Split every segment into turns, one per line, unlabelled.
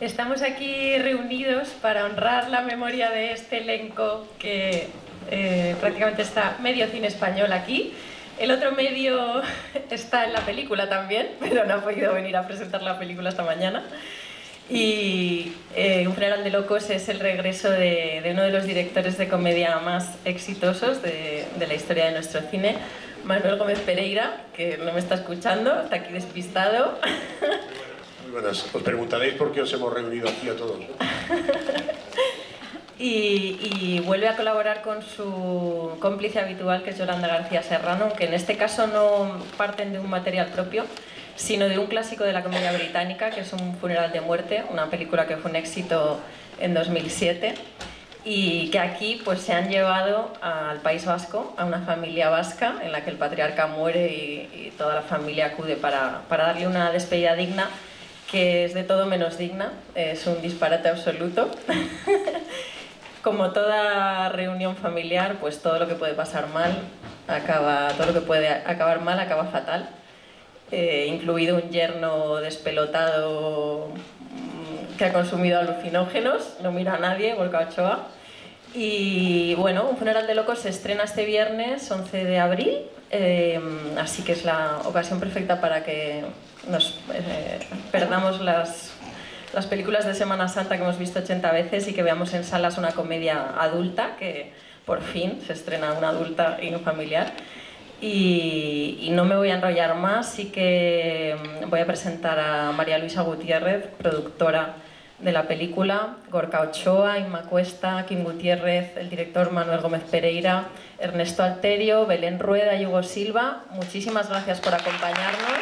Estamos aquí reunidos para honrar la memoria de este elenco que prácticamente está medio cine español aquí. El otro medio está en la película también, pero no ha podido venir a presentar la película esta mañana. Y Un funeral de locos es el regreso de uno de los directores de comedia más exitosos de la historia de nuestro cine, Manuel Gómez Pereira, que no me está escuchando, está aquí despistado.
Muy buenas. Os preguntaréis por qué os hemos reunido aquí a todos, ¿no?
Y vuelve a colaborar con su cómplice habitual, que es Yolanda García Serrano, que en este caso no parten de un material propio, sino de un clásico de la comedia británica, que es Un funeral de muerte, una película que fue un éxito en 2007 y que aquí pues se han llevado al País Vasco, a una familia vasca en la que el patriarca muere y toda la familia acude para darle una despedida digna, que es de todo menos digna, es un disparate absoluto. Como toda reunión familiar, pues todo lo que puede pasar mal todo lo que puede acabar mal acaba fatal, incluido un yerno despelotado que ha consumido alucinógenos, no mira a nadie, Gorka Ochoa. Y bueno, Un funeral de locos se estrena este viernes 11 de abril, así que es la ocasión perfecta para que nos perdamos las películas de Semana Santa que hemos visto 80 veces y que veamos en salas una comedia adulta, que por fin se estrena una adulta y no familiar. Y no me voy a enrollar más, sí que voy a presentar a María Luisa Gutiérrez, productora de la película, Gorka Ochoa, Inma Cuesta, Kim Gutiérrez, el director Manuel Gómez Pereira, Ernesto Alterio, Belén Rueda y Hugo Silva. Muchísimas gracias por acompañarnos.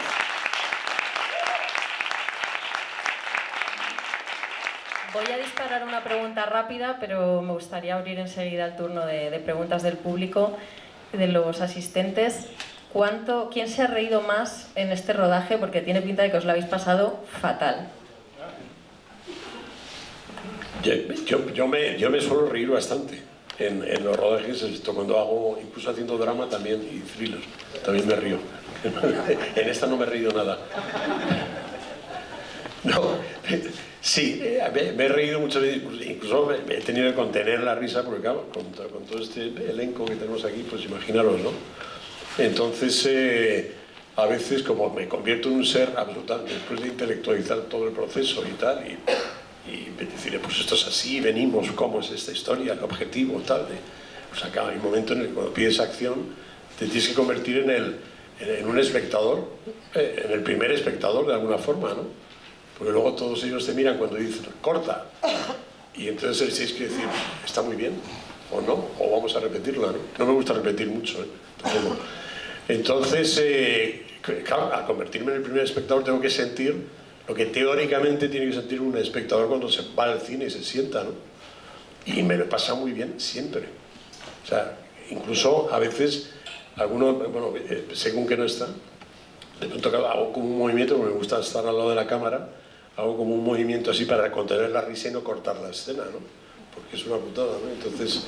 Voy a disparar una pregunta rápida, pero me gustaría abrir enseguida el turno de preguntas del público, de los asistentes. ¿Quién se ha reído más en este rodaje? Porque tiene pinta de que os lo habéis pasado fatal.
Yo me suelo reír bastante en los rodajes, cuando hago, incluso haciendo drama también y thriller, también me río. En esta no me he reído nada. No, sí, me he reído muchas veces, incluso he tenido que contener la risa, porque claro, con todo este elenco que tenemos aquí, pues imaginaros, ¿no? Entonces, a veces como me convierto en un ser absolutamente, después de intelectualizar todo el proceso y tal, y decirle, pues esto es así, venimos, cómo es esta historia, el objetivo, tal, pues acá hay un momento en el que cuando pides acción, te tienes que convertir en un espectador, en el primer espectador de alguna forma, ¿no? Porque luego todos ellos te miran cuando dicen, corta. Y entonces tienes que decir, está muy bien, o no, o vamos a repetirla, ¿no? No me gusta repetir mucho, Entonces, claro, al convertirme en el primer espectador tengo que sentir lo que teóricamente tiene que sentir un espectador cuando se va al cine y se sienta, ¿no? Y me lo pasa muy bien siempre. O sea, incluso a veces, algunos, bueno, según que no está, de pronto hago como un movimiento, porque me gusta estar al lado de la cámara, hago como un movimiento así para contener la risa y no cortar la escena, ¿no? Porque es una putada, ¿no? Entonces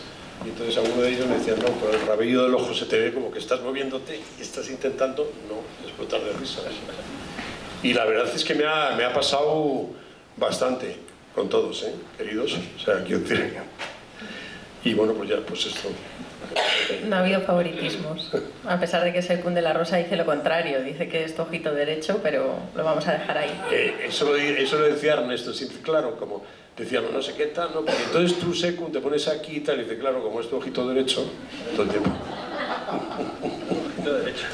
alguno de ellos me decía, no, por el rabillo del ojo se te ve como que estás moviéndote y estás intentando no explotar de risa. Y la verdad es que me ha pasado bastante con todos, queridos. O sea, quiero decir. Y bueno, pues ya, pues esto.
No ha habido favoritismos, a pesar de que Secunde la Rosa dice lo contrario, dice que es tu ojito derecho, pero lo vamos a dejar ahí.
Eso lo decía Ernesto, claro, como decíamos, no sé qué tal, ¿no? Porque entonces tú, Secund, te pones aquí y tal, y dice, claro, como es tu ojito derecho, todo el tiempo.
Ojito derecho.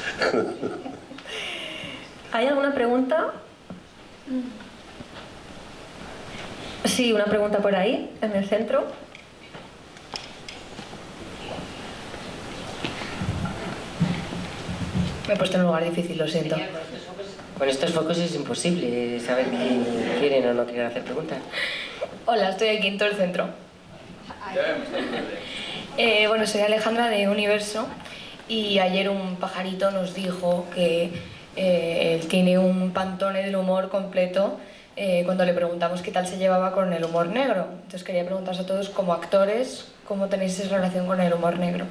¿Hay alguna pregunta? Sí, una pregunta por ahí, en el centro.
Me he puesto en un lugar difícil, lo siento.
Con estos focos es imposible saber quién quieren o no quieren hacer preguntas.
Hola, estoy aquí en todo el centro. Bueno, soy Alejandra de Universo y ayer un pajarito nos dijo que él tiene un pantone del humor completo cuando le preguntamos qué tal se llevaba con el humor negro. Entonces quería preguntaros a todos, como actores, ¿cómo tenéis esa relación con el humor negro?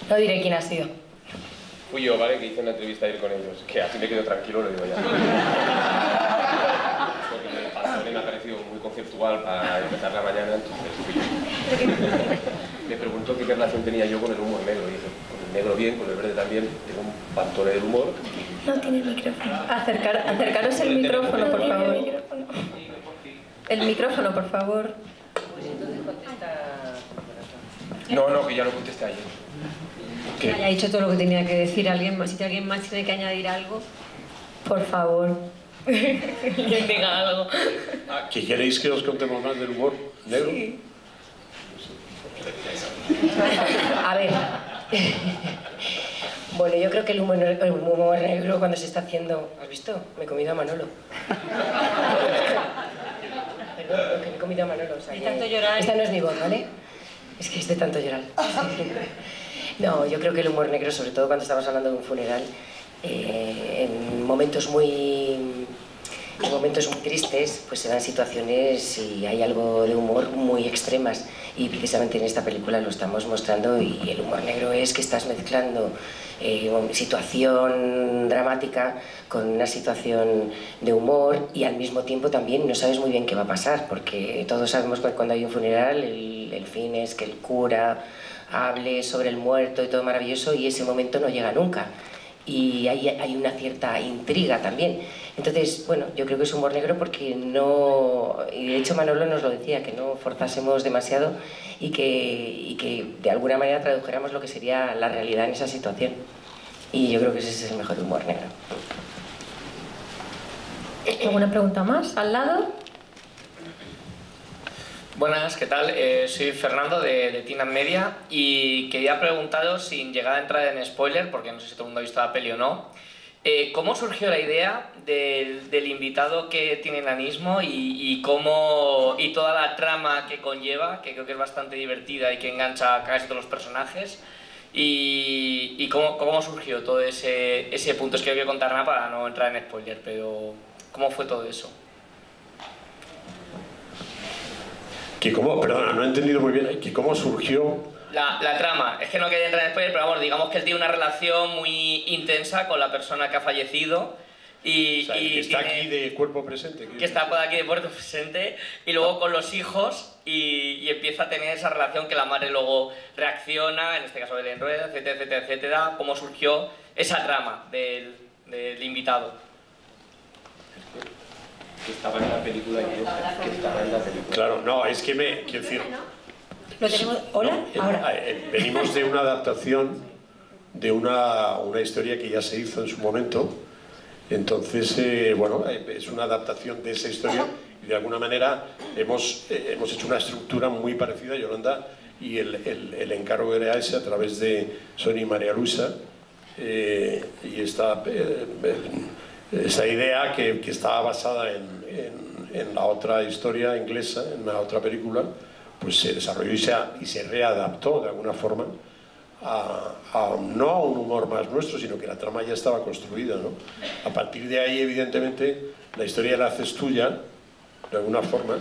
No diré quién ha sido.
Fui yo, ¿vale? Que hice una entrevista ayer con ellos. Que así me quedo tranquilo, lo digo ya. Porque el pantone me ha parecido muy conceptual para empezar la mañana, entonces fui yo. Me preguntó qué relación tenía yo con el humor negro, y dije, con el negro bien, con el verde también, tengo un pantone del humor.
No tiene micrófono.
Acercaros el micrófono, por favor. El micrófono, por favor.
Pues entonces contesta...
No, que ya lo contesté ayer.
Que haya dicho todo lo que tenía que decir alguien más. Si alguien más tiene que añadir algo.
Por favor.
Que diga algo.
¿Que queréis que os contemos más del humor negro?
Sí.
A ver. Bueno, yo creo que el humor negro cuando se está haciendo... ¿Has visto? Me he comido a Manolo. Perdón, que me he comido a Manolo. O sea,
De tanto llorar.
Esta no es mi voz, ¿vale? Es que es de tanto llorar. No, yo creo que el humor negro, sobre todo cuando estamos hablando de un funeral, en momentos muy tristes, pues se dan situaciones y hay algo de humor muy extremas. Y precisamente en esta película lo estamos mostrando, y el humor negro es que estás mezclando situación dramática con una situación de humor, y al mismo tiempo también no sabes muy bien qué va a pasar, porque todos sabemos que cuando hay un funeral el fin es que el cura hable sobre el muerto y todo maravilloso, y ese momento no llega nunca. Y hay una cierta intriga también. Entonces, bueno, yo creo que es humor negro porque no... Y de hecho Manolo nos lo decía, que no forzásemos demasiado y que de alguna manera tradujéramos lo que sería la realidad en esa situación. Y yo creo que ese es el mejor humor negro.
¿Alguna pregunta más? ¿Al lado?
Buenas, ¿qué tal? Soy Fernando de Teen Media y quería preguntaros, sin llegar a entrar en spoiler, porque no sé si todo el mundo ha visto la peli o no, ¿cómo surgió la idea del invitado que tiene enanismo y toda la trama que conlleva, que creo que es bastante divertida y que engancha a casi todos los personajes? ¿Y cómo surgió todo ese punto? Es que no quiero contar nada para no entrar en spoiler, pero ¿cómo fue todo eso?
Perdona, no he entendido muy bien, que cómo surgió...
La trama, es que no quería entrar en spoiler, pero vamos, digamos que él tiene una relación muy intensa con la persona que ha fallecido y,
O sea, que está aquí de cuerpo presente.
que está por aquí de cuerpo presente, y luego con los hijos y empieza a tener esa relación que la madre luego reacciona, en este caso Belén Rueda, etcétera, etcétera, etcétera. ¿Cómo surgió esa trama del invitado?
Que estaba en la película y que estaba en la película.
Claro, no, es que quiero decir...
Lo tenemos. ¿Hola?
No,
Ahora.
Venimos de una adaptación de una historia que ya se hizo en su momento. Entonces, bueno, es una adaptación de esa historia y de alguna manera hemos hecho una estructura muy parecida, Yolanda, y el encargo era ese a través de Sonia y María Luisa, y esta idea que estaba basada en la otra historia inglesa, en la otra película, pues se desarrolló y se readaptó de alguna forma no a un humor más nuestro, sino que la trama ya estaba construida, ¿no? A partir de ahí, evidentemente, la historia la haces tuya, de alguna forma,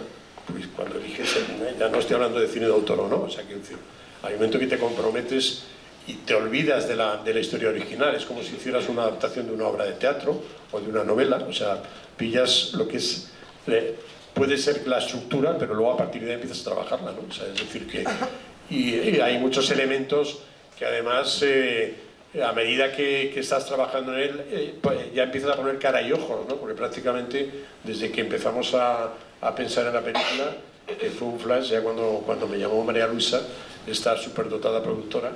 pues cuando eliges, ya no estoy hablando de cine de autor o no, o sea, quiero decir, hay un momento que te comprometes y te olvidas de la historia original, es como si hicieras una adaptación de una obra de teatro o de una novela, o sea, pillas lo que es... puede ser la estructura, pero luego a partir de ahí empiezas a trabajarla, ¿no? O sea, es decir que... Y hay muchos elementos que además, a medida que estás trabajando en él, pues ya empiezas a poner cara y ojos, ¿no? Porque prácticamente desde que empezamos a pensar en la película, que fue un flash, ya cuando me llamó María Luisa, esta superdotada productora.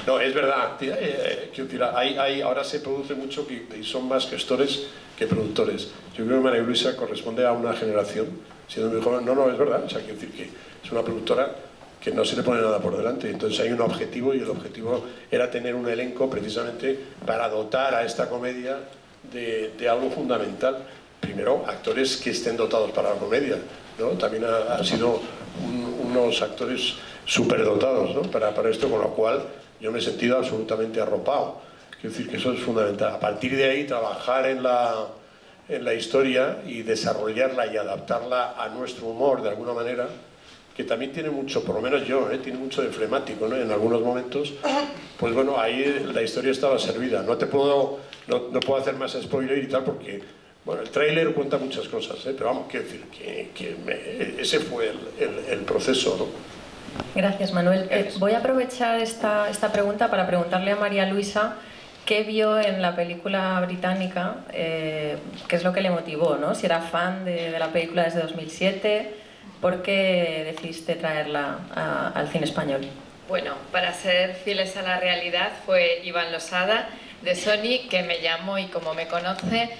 No, es verdad, quiero decir, ahora se produce mucho y son más gestores que productores. Yo creo que María Luisa corresponde a una generación, siendo muy joven. No, es verdad, o sea, quiero decir que es una productora que no se le pone nada por delante, entonces hay un objetivo y el objetivo era tener un elenco precisamente para dotar a esta comedia de algo fundamental. Primero, actores que estén dotados para la comedia, ¿no? También han sido unos actores superdotados, ¿no? para esto, con lo cual yo me he sentido absolutamente arropado. Quiero decir que eso es fundamental. A partir de ahí, trabajar en la historia y desarrollarla y adaptarla a nuestro humor de alguna manera, que también tiene mucho, por lo menos yo, tiene mucho de flemático, ¿no? En algunos momentos, pues bueno, ahí la historia estaba servida. No puedo hacer más spoiler y tal, porque Bueno, el tráiler cuenta muchas cosas, pero vamos, quiero decir que ese fue el proceso, ¿no?
Gracias, Manuel. Voy a aprovechar esta pregunta para preguntarle a María Luisa qué vio en la película británica, qué es lo que le motivó, ¿no? Si era fan de la película desde 2007, ¿por qué decidiste traerla al cine español?
Bueno, para ser fieles a la realidad, fue Iván Losada de Sony que me llamó, y como me conoce,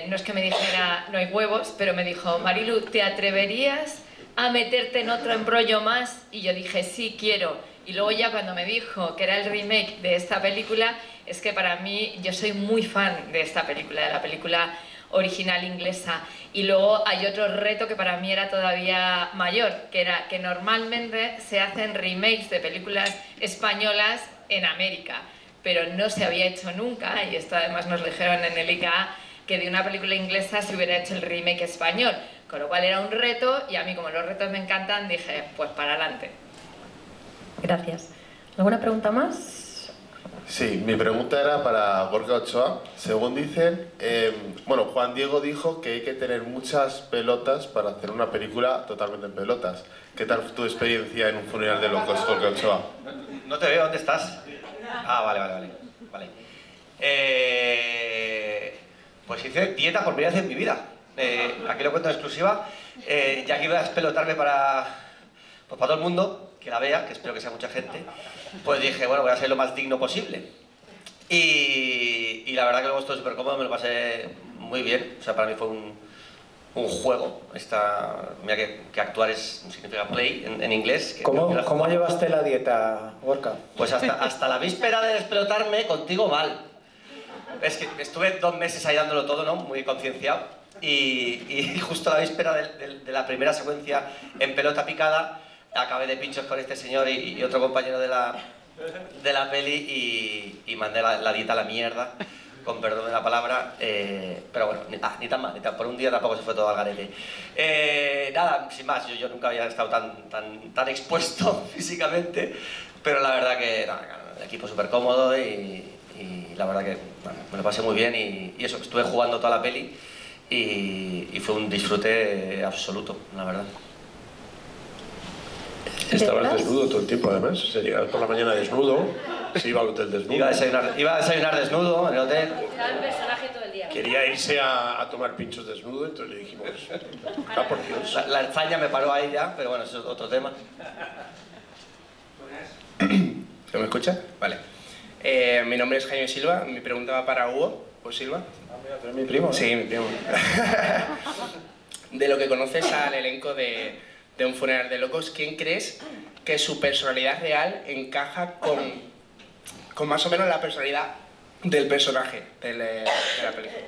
no es que me dijera no hay huevos, pero me dijo: Marilu, ¿te atreverías a meterte en otro embrollo más? Y yo dije sí, quiero. Y luego ya cuando me dijo que era el remake de esta película, es que para mí, yo soy muy fan de esta película, de la película original inglesa. Y luego hay otro reto que para mí era todavía mayor, que era que normalmente se hacen remakes de películas españolas en América, pero no se había hecho nunca, y esto además nos lo dijeron en el ICA, que de una película inglesa se hubiera hecho el remake español, con lo cual era un reto, y a mí, como los retos me encantan, dije, pues para adelante.
Gracias. ¿Alguna pregunta más?
Sí, mi pregunta era para Gorka Ochoa. Según dicen, bueno, Juan Diego dijo que hay que tener muchas pelotas para hacer una película totalmente en pelotas. ¿Qué tal tu experiencia en un funeral de locos, Gorka Ochoa?
No te veo, ¿dónde estás? Ah, vale. Pues hice dieta por primera vez en mi vida. Aquí lo cuento en exclusiva. Ya que iba a espelotarme para todo el mundo, que la vea, que espero que sea mucha gente, pues dije, bueno, voy a ser lo más digno posible. Y la verdad que luego estuve súper cómodo, me lo pasé muy bien. O sea, para mí fue un juego. Mira que actuar significa play en inglés.
¿Cómo llevaste la dieta, Gorka?
Pues hasta la víspera de explotarme, contigo mal. Es que estuve 2 meses ahí dándolo todo, ¿no? Muy concienciado. Y justo a la víspera de la primera secuencia en pelota picada, acabé de pinchos con este señor y otro compañero de la peli y mandé la dieta a la mierda, con perdón de la palabra, pero bueno, ni tan mal, por un día tampoco se fue todo al garete. Nada, sin más, yo nunca había estado tan expuesto físicamente, pero la verdad que el equipo súper cómodo y la verdad que bueno, me lo pasé muy bien y eso, estuve jugando toda la peli y fue un disfrute absoluto, la verdad.
Estabas desnudo todo el tiempo, además. Se llegaba por la mañana desnudo, se iba al hotel desnudo.
Iba a desayunar desnudo en el hotel.
Era el personaje todo el día.
Quería irse a tomar pinchos desnudo, entonces le dijimos, por Dios.
La España me paró ahí ya, pero bueno, eso es otro tema.
¿Se me escucha? Vale. Mi nombre es Jaime Silva, mi pregunta va para Hugo Silva.
Ah, mira, ¿tú eres mi primo?
Sí, mi primo. De lo que conoces al elenco de Un funeral de locos, ¿quién crees que su personalidad real encaja con más o menos la personalidad del personaje de la película?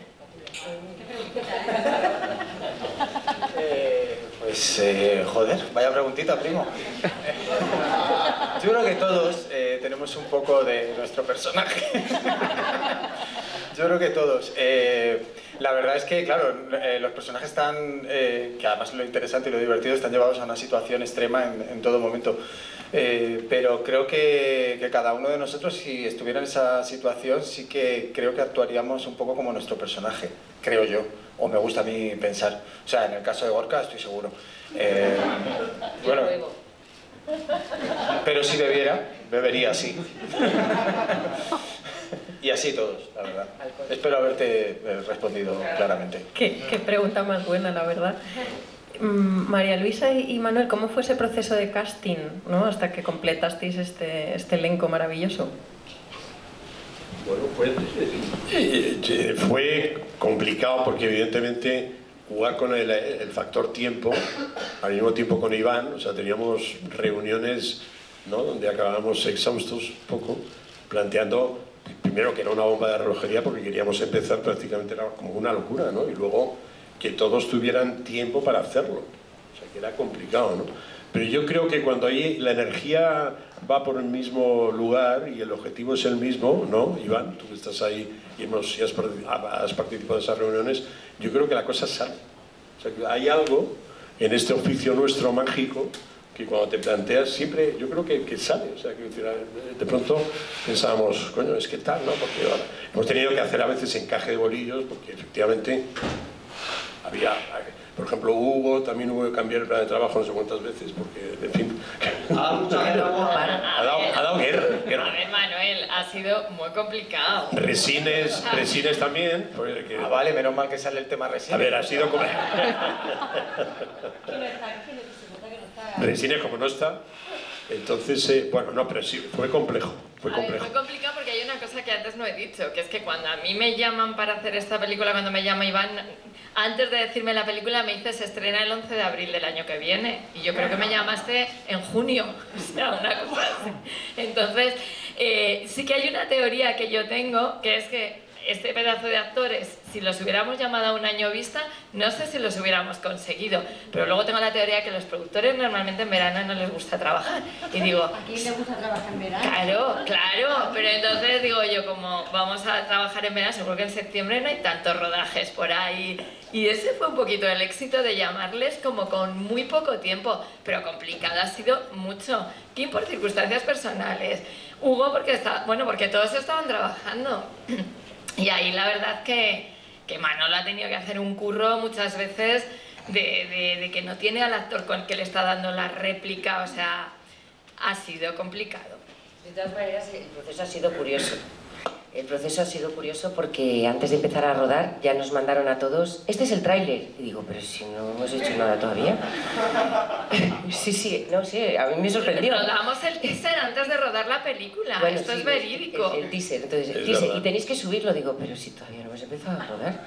Joder, vaya preguntita, primo. Yo creo que todos tenemos un poco de nuestro personaje. Yo creo que todos. La verdad es que, claro, los personajes están, que además lo interesante y lo divertido, están llevados a una situación extrema en todo momento. Pero creo que cada uno de nosotros, si estuviera en esa situación, sí que creo que actuaríamos un poco como nuestro personaje, creo yo, o me gusta a mí pensar. O sea, en el caso de Gorka estoy seguro. Bueno, pero si bebería así. Y así todos, la verdad. Espero haberte respondido claramente.
Qué pregunta más buena, la verdad. María Luisa y Manuel, ¿cómo fue ese proceso de casting, ¿no? Hasta que completasteis este elenco maravilloso?
Bueno, fue complicado porque evidentemente jugar con el factor tiempo, al mismo tiempo con Iván, o sea, teníamos reuniones, ¿no?, donde acabábamos exhaustos un poco, planteando primero que era una bomba de relojería porque queríamos empezar prácticamente, era como una locura, ¿no? Y luego que todos tuvieran tiempo para hacerlo, o sea, que era complicado, ¿no? Pero yo creo que cuando ahí la energía va por el mismo lugar y el objetivo es el mismo, ¿no, Iván? Tú que estás ahí y has participado de esas reuniones, yo creo que la cosa sale. O sea, que hay algo en este oficio nuestro mágico que cuando te planteas siempre, yo creo que sale, o sea, que de pronto pensábamos, coño, es que tal, ¿no? Porque hemos tenido que hacer a veces encaje de bolillos, porque efectivamente había, por ejemplo, Hugo, también hubo que cambiar el plan de trabajo no sé cuántas veces, porque, en fin, ha dado guerra.
A ver, Manuel, ha sido muy complicado.
Resines también.
Vale, menos mal que sale el tema Resines.
A ver, ha sido como... Resines como no está. Entonces, bueno, no, pero sí, fue complejo. Fue
complicado porque hay una cosa que antes no he dicho, que es que cuando a mí me llaman para hacer esta película, cuando me llama Iván, antes de decirme la película me dice se estrena el 11 de abril del año que viene, y yo creo que me llamaste en junio, o sea, una cosa así. Entonces, sí que hay una teoría que yo tengo, que es que este pedazo de actores, si los hubiéramos llamado a un año vista, no sé si los hubiéramos conseguido. Pero luego tengo la teoría que los productores normalmente en verano no les gusta trabajar. Y digo...
¿A quién le gusta trabajar en verano?
Claro. Pero entonces digo yo, como vamos a trabajar en verano, seguro que en septiembre no hay tantos rodajes por ahí. Y ese fue un poquito el éxito de llamarles como con muy poco tiempo. Pero complicado ha sido mucho. Kim por circunstancias personales. Hugo porque todos estaban trabajando. Y ahí la verdad que Manolo ha tenido que hacer un curro muchas veces de que no tiene al actor con el que le está dando la réplica, o sea, ha sido complicado.
De todas maneras, el proceso ha sido curioso. El proceso ha sido curioso porque antes de empezar a rodar ya nos mandaron a todos, este es el tráiler. Y digo, pero si no hemos hecho nada todavía. Sí, a mí me sorprendió.
Rodamos el teaser antes de rodar la película, bueno, esto sí, es verídico.
El teaser, entonces, el teaser, y tenéis que subirlo, digo, pero si todavía no hemos empezado a rodar.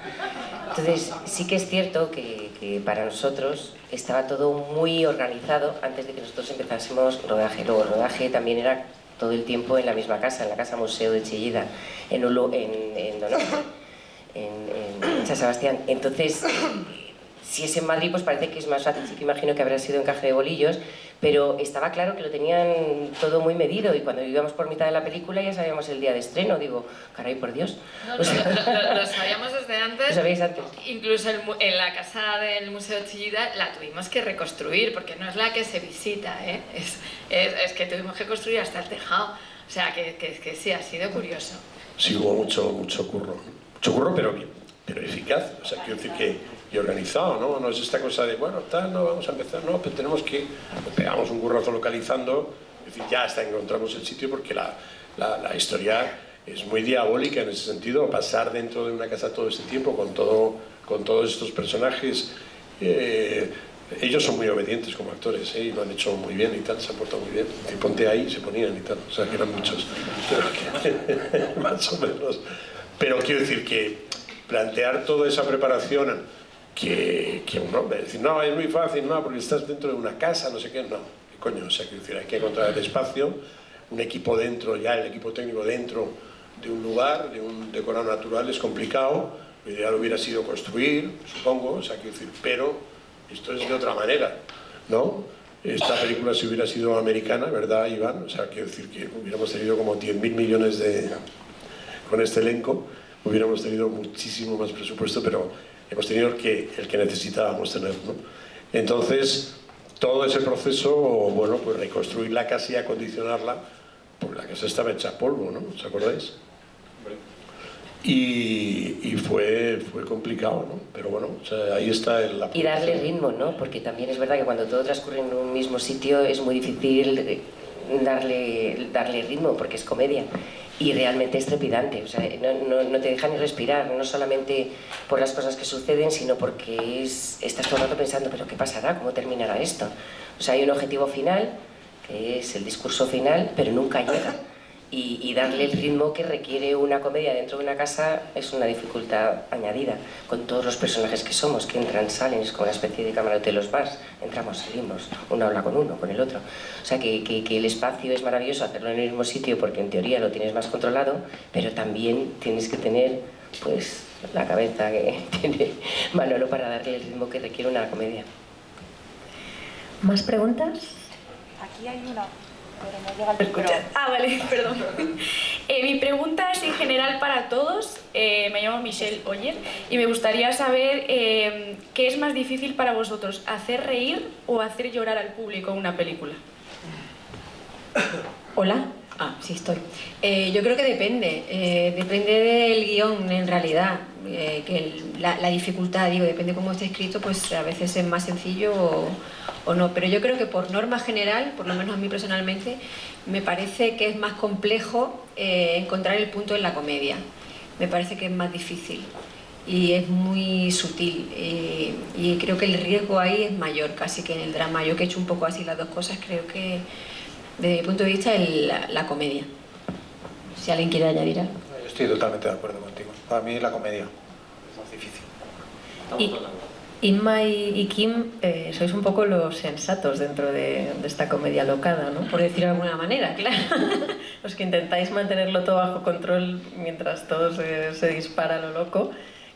Entonces, sí que es cierto que para nosotros estaba todo muy organizado antes de que nosotros empezásemos rodaje. Luego, el rodaje también era todo el tiempo en la misma casa, en la Casa Museo de Chillida, en San Sebastián. Entonces, si es en Madrid, pues parece que es más fácil. Sí que imagino que habrá sido encaje de bolillos, pero estaba claro que lo tenían todo muy medido, y cuando íbamos por mitad de la película ya sabíamos el día de estreno. Digo, caray, por Dios.
Lo sabíamos desde antes.
¿Lo sabéis antes?
Incluso en la casa del Museo de Chillida la tuvimos que reconstruir, porque no es la que se visita, ¿eh? Es que tuvimos que construir hasta el tejado. O sea, que sí, ha sido curioso.
Sí, hubo mucho curro. Mucho curro, pero bien, pero eficaz. O sea, quiero decir que... y organizado, ¿no? No es esta cosa de, bueno, tal, no, vamos a empezar, no, pero tenemos que... Pues pegamos un currazo localizando, es decir, ya hasta encontramos el sitio, porque la historia es muy diabólica en ese sentido, pasar dentro de una casa todo este tiempo con todos estos personajes. Ellos son muy obedientes como actores, y lo han hecho muy bien y tal, se han portado muy bien. Y ponte ahí, se ponían y tal, o sea, que eran muchos, más o menos. Pero quiero decir que plantear toda esa preparación que uno va a decir, no, es muy fácil, no, porque estás dentro de una casa, no sé qué, no, ¿qué coño? O sea, quiero decir, hay que encontrar el espacio, un equipo dentro, ya el equipo técnico dentro de un lugar, de un decorado natural, es complicado. Lo ideal hubiera sido construir, supongo, o sea, quiero decir, pero esto es de otra manera, ¿no? Esta película si hubiera sido americana, ¿verdad, Iván? O sea, quiero decir que hubiéramos tenido como 10.000 millones con este elenco, hubiéramos tenido muchísimo más presupuesto, pero hemos tenido el que necesitábamos tener, ¿no? Entonces, todo ese proceso, bueno, pues reconstruir la casa y acondicionarla, porque la casa estaba hecha polvo, ¿no? ¿Os acordáis? Y fue complicado, ¿no? Pero bueno, o sea, ahí está la...
Y darle ritmo, ¿no? Porque también es verdad que cuando todo transcurre en un mismo sitio es muy difícil darle ritmo, porque es comedia. Y realmente es trepidante, o sea, no te deja ni respirar, no solamente por las cosas que suceden, sino porque estás todo el rato pensando, ¿pero qué pasará? ¿Cómo terminará esto? O sea, hay un objetivo final, que es el discurso final, pero nunca llega. Y darle el ritmo que requiere una comedia dentro de una casa es una dificultad añadida, con todos los personajes que somos, que entran, salen, es como una especie de camarote de los bars, entramos, salimos, uno habla con uno, con el otro. O sea, que el espacio es maravilloso hacerlo en el mismo sitio porque en teoría lo tienes más controlado, pero también tienes que tener, pues, la cabeza que tiene Manolo para darle el ritmo que requiere una comedia.
¿Más preguntas?
Aquí hay una. Pero no llega el micro.
Ah, vale, perdón.
Mi pregunta es en general para todos. Me llamo Michelle Oyer y me gustaría saber qué es más difícil para vosotros, hacer reír o hacer llorar al público en una película.
Hola. Ah, sí estoy. Yo creo que depende. Depende del guión, en realidad. La dificultad, digo, depende cómo esté escrito, pues a veces es más sencillo o no. Pero yo creo que por norma general, por lo menos a mí personalmente, me parece que es más complejo encontrar el punto en la comedia. Me parece que es más difícil y es muy sutil. Y creo que el riesgo ahí es mayor casi que en el drama. Yo que he hecho un poco así las dos cosas, creo que desde mi punto de vista la comedia. Si alguien quiere añadir algo.
Yo estoy totalmente de acuerdo contigo. Para mí la comedia es más difícil.
Inma y Kim sois un poco los sensatos dentro de esta comedia locada, ¿no? Por decirlo de alguna manera, claro. Los que intentáis mantenerlo todo bajo control mientras todo se dispara a lo loco.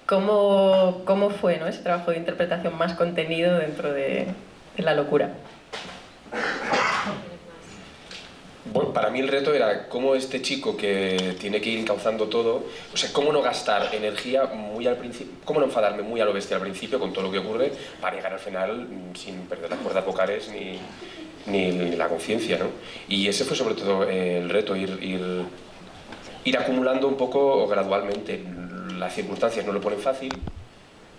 ¿Cómo fue, ¿no?, ese trabajo de interpretación más contenido dentro de la locura?
Bueno, para mí el reto era cómo este chico que tiene que ir encauzando todo, o sea, cómo no gastar energía muy al principio, cómo no enfadarme muy a lo bestia al principio con todo lo que ocurre para llegar al final sin perder las cuerdas vocales ni la conciencia, ¿no? Y ese fue sobre todo el reto, ir acumulando un poco gradualmente. Las circunstancias no lo ponen fácil,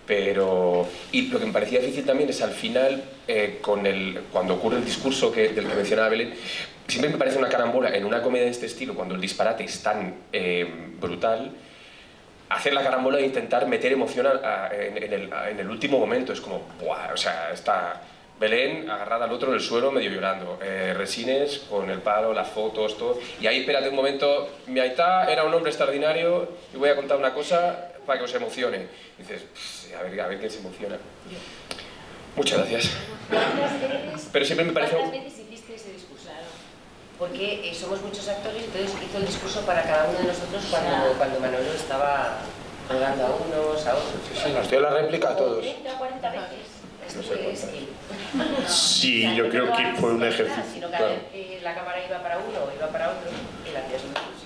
pero... Y lo que me parecía difícil también es al final, cuando ocurre el discurso del que mencionaba Belén, siempre me parece una carambola en una comedia de este estilo, cuando el disparate es tan brutal, hacer la carambola e intentar meter emoción en el último momento. Es como, ¡buah! O sea, está Belén agarrada al otro en el suelo medio llorando, Resines con el palo, las fotos, todo, y ahí espérate un momento, mi aitá era un hombre extraordinario y voy a contar una cosa para que os emocione. Y dices, a ver quién se emociona. Muchas gracias. Pero siempre me parece...
¿Cuántas veces hiciste ese discurso? Porque somos muchos actores, entonces hizo el discurso para cada uno de nosotros cuando Manolo estaba rodando a unos, a otros.
Sí, nos dio la réplica a todos.
30 o 40 veces.
No sé. Sí, yo creo que fue un ejercicio.
Sino que la cámara iba para uno o iba para otro, él hacía su discurso.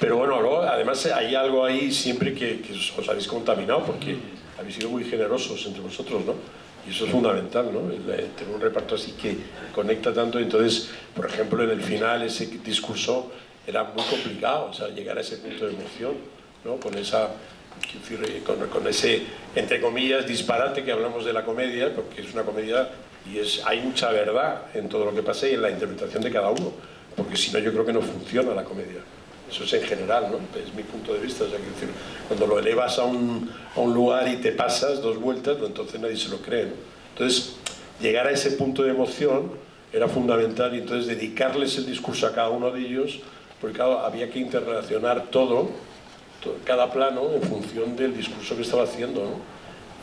Pero bueno, luego, además hay algo ahí siempre que os habéis contaminado, porque habéis sido muy generosos entre vosotros, ¿no? Y eso es fundamental, ¿no? Tener un reparto así que conecta tanto. Entonces, por ejemplo, en el final ese discurso era muy complicado, o sea, llegar a ese punto de emoción, ¿no? Con ese, entre comillas, disparate que hablamos de la comedia, porque es una comedia y hay mucha verdad en todo lo que pasa y en la interpretación de cada uno, porque si no yo creo que no funciona la comedia. Eso es en general, ¿no? Es mi punto de vista. O sea, quiero decir, cuando lo elevas a un lugar y te pasas 2 vueltas, entonces nadie se lo cree, ¿no? Entonces, llegar a ese punto de emoción era fundamental y entonces dedicarles el discurso a cada uno de ellos, porque claro, había que interrelacionar todo, cada plano en función del discurso que estaba haciendo, ¿no?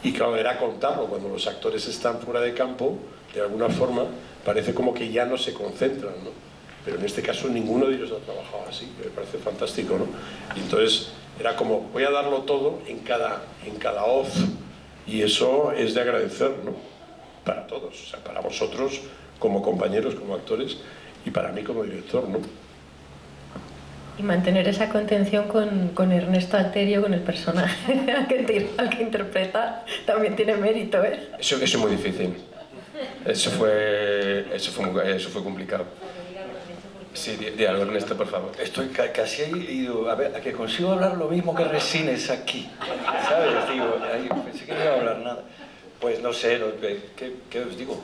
Y claro, era contarlo. Cuando los actores están fuera de campo, de alguna forma, parece como que ya no se concentran, ¿no? Pero en este caso ninguno de ellos ha trabajado así, que me parece fantástico, ¿no? Y entonces era como, voy a darlo todo en cada off, y eso es de agradecer, ¿no? Para todos, o sea, para vosotros como compañeros, como actores, y para mí como director, ¿no?
Y mantener esa contención con Ernesto Alterio, con el personaje al que interpreta, también tiene mérito, ¿eh?
Eso es muy difícil. Eso fue complicado. Sí, di algo, Ernesto, por favor.
Estoy casi ahí, a ver, a que consigo hablar lo mismo que Resines aquí, ¿sabes? Digo, ahí pensé que no iba a hablar nada. Pues no sé, ¿qué os digo?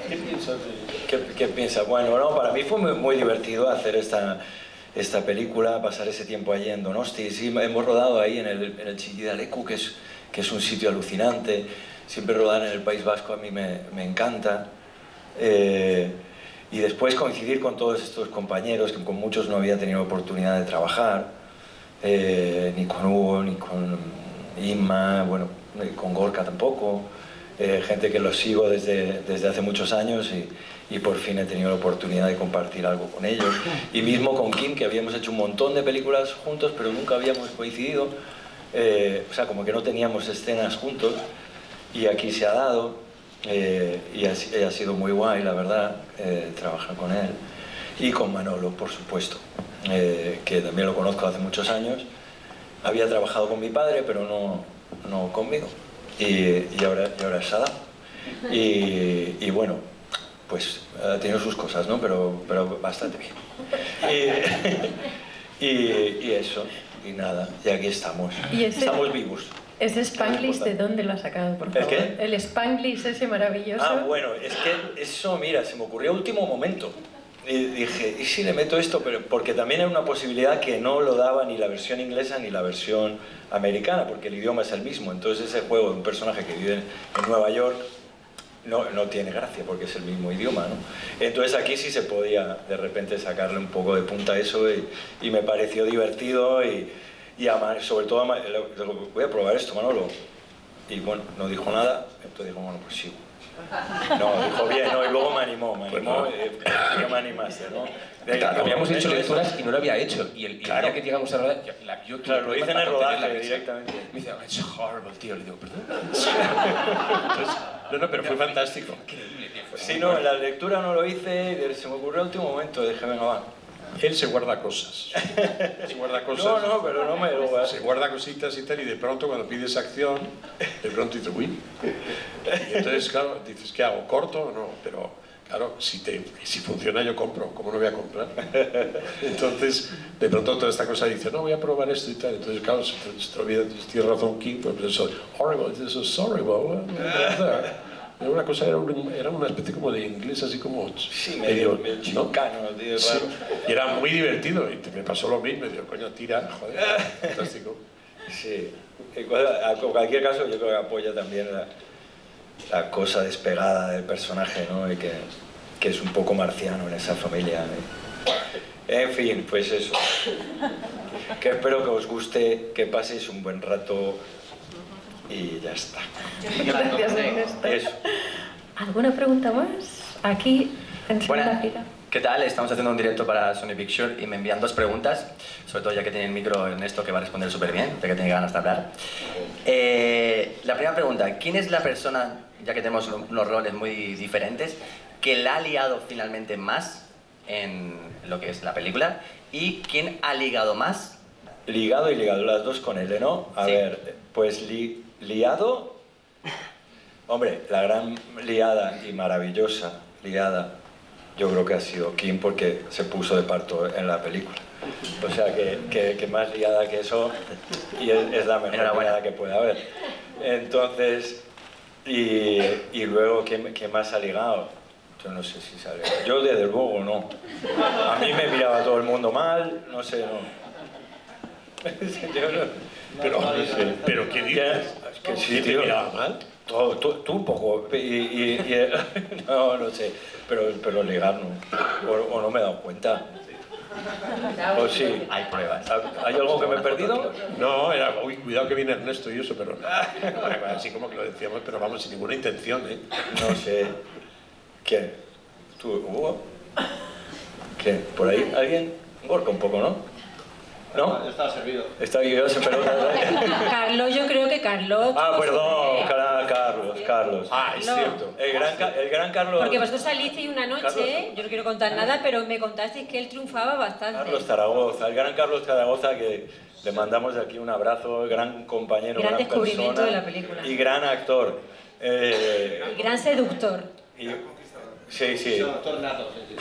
¿Qué piensas? ¿Qué piensas? Bueno, no, para mí fue muy divertido hacer esta película, pasar ese tiempo allí en Donosti. Sí, hemos rodado ahí en el Chillida-Leku, que es un sitio alucinante. Siempre rodar en el País Vasco a mí me encanta. Y después coincidir con todos estos compañeros, que con muchos no había tenido oportunidad de trabajar, ni con Hugo, ni con Inma, bueno, con Gorka tampoco, gente que los sigo desde hace muchos años y por fin he tenido la oportunidad de compartir algo con ellos. Y mismo con Kim, que habíamos hecho un montón de películas juntos, pero nunca habíamos coincidido, o sea, como que no teníamos escenas juntos, y aquí se ha dado. Y ha sido muy guay, la verdad, trabajar con él. Y con Manolo, por supuesto, que también lo conozco hace muchos años. Había trabajado con mi padre, pero no conmigo. Y ahora es Saddam. Y bueno, pues ha tenido sus cosas, ¿no? Pero bastante bien. Y eso, y nada, y aquí estamos. Estamos vivos.
¿Ese Spanglish de dónde lo has sacado, por favor?
¿El qué?
El Spanglish ese maravilloso.
Ah, bueno, es que eso, mira, se me ocurrió a último momento. Y dije, ¿y si le meto esto? Pero porque también era una posibilidad que no lo daba ni la versión inglesa ni la versión americana, porque el idioma es el mismo. Entonces ese juego de un personaje que vive en Nueva York no tiene gracia, porque es el mismo idioma, ¿no? Entonces aquí sí se podía de repente sacarle un poco de punta a eso y me pareció divertido y sobre todo, voy a probar esto, Manolo. Y bueno, no dijo nada, entonces dijo, bueno, pues sí. No, dijo bien, no, y luego me animó, ya me animaste, ¿no?
Habíamos hecho lecturas y no lo había hecho, y el día que llegamos a rodar, yo
claro, lo hice en el rodaje directamente.
Me dice, it's horrible, tío, le digo, ¿perdón?
No, pero fue fantástico.
Increíble, tío.
Sí, no, en la lectura no lo hice, se me ocurrió al último momento, dije, venga, va.
Él se guarda cosas. Se guarda cosas.
No, pero no me lo voy a...
Se guarda cositas y tal, y de pronto cuando pides acción, de pronto dices, uy. Y entonces, claro, dices, ¿qué hago? ¿Corto o no? Pero, claro, si funciona yo compro, ¿cómo no voy a comprar? Entonces, de pronto toda esta cosa dice, no, voy a probar esto y tal. Entonces, claro, se te olvida, tienes razón, King, pues eso, horrible, eso es horrible. Era una cosa, era una especie como de inglés, así como
medio chicano,
¿no? Tío, sí. Y era muy divertido, y me pasó lo mismo, y digo, coño, tira, joder, fantástico.
Sí, en cualquier caso yo creo que apoya también la cosa despegada del personaje, ¿no? Y que es un poco marciano en esa familia, ¿eh? En fin, pues eso. Que espero que os guste, que paséis un buen rato. Y ya está.
Gracias, Ernesto.
Eso.
¿Alguna pregunta más? Aquí, en segunda fila.
¿Qué tal? Estamos haciendo un directo para Sony Pictures y me envían dos preguntas, sobre todo ya que tiene el micro Ernesto, que va a responder súper bien, ya que tiene ganas de hablar. La primera pregunta, ¿quién es la persona, ya que tenemos unos roles muy diferentes, que la ha liado finalmente más en lo que es la película? ¿Y quién ha ligado más?
Ligado y ligado, las dos con él, ¿no? A ver, pues liado, hombre, la gran liada y maravillosa liada, yo creo que ha sido Kim, porque se puso de parto en la película. O sea, que más liada que eso, y es la mejor liada que puede haber. Entonces, y luego, ¿quién más ha ligado? Yo no sé si sale. Yo, desde luego, no. A mí me miraba todo el mundo mal, no sé, no.
Pero ¿qué dices?
Que sí,
¿Te miraba mal?
Tú un poco, no sé, pero ligar no, o no me he dado cuenta. O sí.
Hay pruebas.
¿Hay algo que me he perdido?
No, era, uy, cuidado que viene Ernesto y eso, pero así como que lo decíamos, pero vamos, sin ninguna intención, ¿eh?
No sé. ¿Quién? ¿Tú, Hugo? ¿Qué? ¿Por ahí? ¿Alguien? Gorka un poco, ¿no? ¿No?
Estaba servido.
Está yo se pelota.
Carlos, yo creo que Carlos.
Ah, perdón, Carlos.
Ah, es cierto.
El gran Carlos.
Porque vosotros salisteis una noche, yo no quiero contar nada, pero me contasteis que él triunfaba bastante.
Carlos Zaragoza, el gran Carlos Zaragoza, que le mandamos de aquí un abrazo, gran compañero,
gran descubrimiento
persona,
de la película.
Y gran actor.
Y gran seductor.
Sí.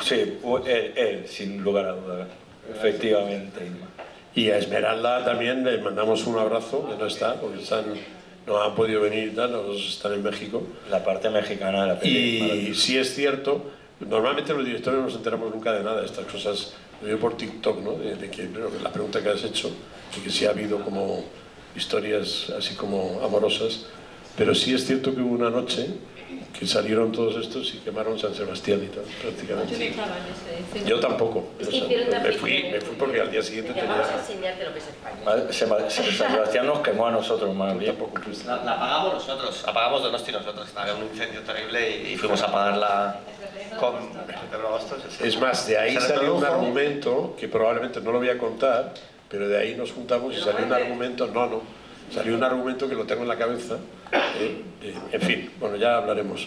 Sí, él, sin lugar a dudas. Efectivamente.
Y a Esmeralda también le mandamos un abrazo, que no está, porque no han podido venir y tal, los están en México.
La parte mexicana de la película.
Y sí es cierto, normalmente los directores no nos enteramos nunca de nada de estas cosas, lo digo por TikTok, ¿no? De que la pregunta que has hecho, de que sí ha habido como historias así como amorosas, pero sí es cierto que hubo una noche que salieron todos estos y quemaron San Sebastián y tal, prácticamente.
Yo no estaba en ese.
Yo tampoco.
Hicieron una
me fui porque al día siguiente
Te
tenía...
vamos a enseñarte lo que es España.
San Sebastián nos quemó a nosotros, más bien.
La apagamos nosotros, apagamos Donosti nosotros. Había un incendio terrible y fuimos a apagarla con...
Es más, de ahí salió un argumento que probablemente no lo voy a contar, pero de ahí nos juntamos y salió un argumento, salió un argumento que lo tengo en la cabeza, en fin, bueno, ya hablaremos.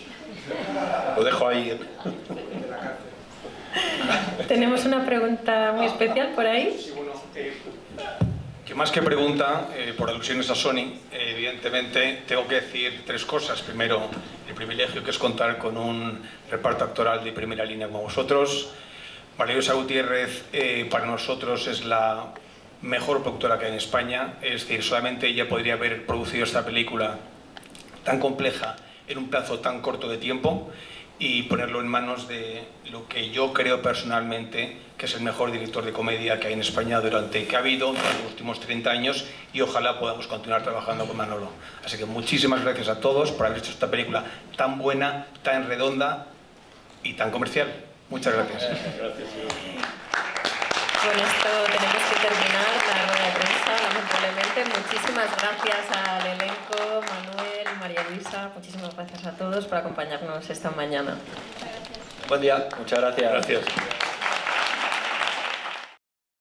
Lo dejo ahí.
Tenemos una pregunta muy especial por ahí.
Sí, bueno, que más que pregunta, por alusiones a Sony, evidentemente tengo que decir tres cosas. Primero, el privilegio que es contar con un reparto actoral de primera línea como vosotros. María Luisa Gutiérrez para nosotros es la mejor productora que hay en España. Es decir, solamente ella podría haber producido esta película tan compleja en un plazo tan corto de tiempo y ponerlo en manos de lo que yo creo personalmente que es el mejor director de comedia que hay en España que ha habido durante los últimos 30 años, y ojalá podamos continuar trabajando con Manolo. Así que muchísimas gracias a todos por haber hecho esta película tan buena, tan redonda y tan comercial. Muchas gracias.
Con esto tenemos que terminar la rueda de prensa, lamentablemente. Muchísimas gracias al elenco, Manuel, María Luisa, muchísimas gracias a todos por acompañarnos esta mañana.
Buen día, muchas gracias.
Gracias.